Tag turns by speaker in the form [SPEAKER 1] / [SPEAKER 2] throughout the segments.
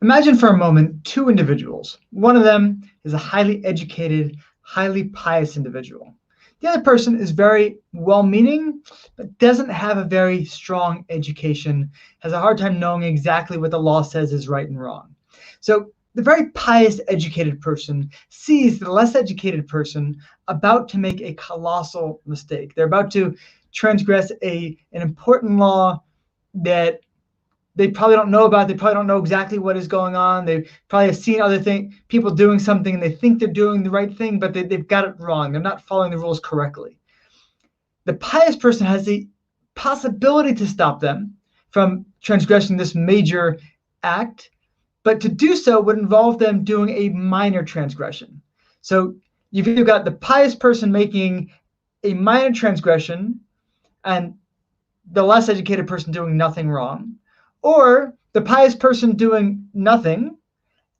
[SPEAKER 1] Imagine for a moment two individuals. One of them is a highly educated, highly pious individual. The other person is very well-meaning, but doesn't have a very strong education, has a hard time knowing exactly what the law says is right and wrong. So the very pious, educated person sees the less educated person about to make a colossal mistake. They're about to transgress an important law that they probably don't know about. They probably don't know exactly what is going on. They probably have seen other people doing something, and they think they're doing the right thing, but they've got it wrong. They're not following the rules correctly. The pious person has the possibility to stop them from transgressing this major act, but to do so would involve them doing a minor transgression. So you've either got the pious person making a minor transgression and the less educated person doing nothing wrong, or the pious person doing nothing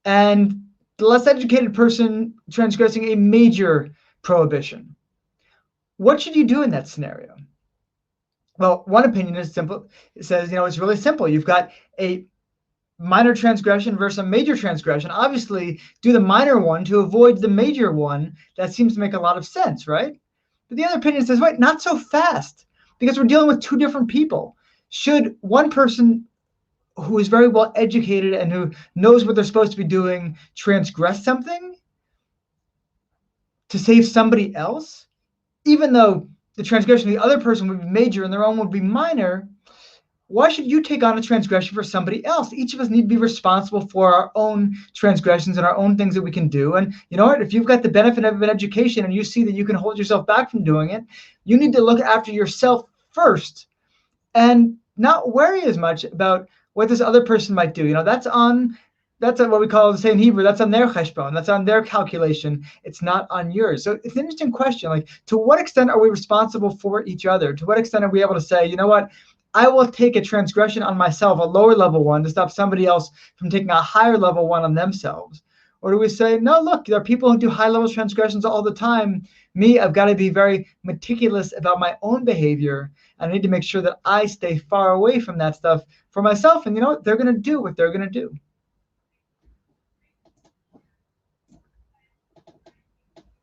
[SPEAKER 1] and the less educated person transgressing a major prohibition. What should you do in that scenario? Well, one opinion is simple. It says, it's really simple. You've got a minor transgression versus a major transgression. Obviously, do the minor one to avoid the major one. That seems to make a lot of sense, right? But the other opinion says, wait, not so fast, because we're dealing with two different people. Should one person who is very well educated and who knows what they're supposed to be doing transgress something to save somebody else, even though the transgression of the other person would be major and their own would be minor? Why should you take on a transgression for somebody else? Each of us need to be responsible for our own transgressions and our own things that we can do. And you know what? If you've got the benefit of an education and you see that you can hold yourself back from doing it, you need to look after yourself first and not worry as much about what this other person might do. That's what we call, say in Hebrew, that's on their cheshbon, that's on their calculation. It's not on yours. So it's an interesting question. Like, to what extent are we responsible for each other? To what extent are we able to say, you know what, I will take a transgression on myself, a lower level one, to stop somebody else from taking a higher level one on themselves? Or do we say, no, look, there are people who do high level transgressions all the time. Me, I've got to be very meticulous about my own behavior. And I need to make sure that I stay far away from that stuff for myself. And you know what? They're going to do what they're going to do.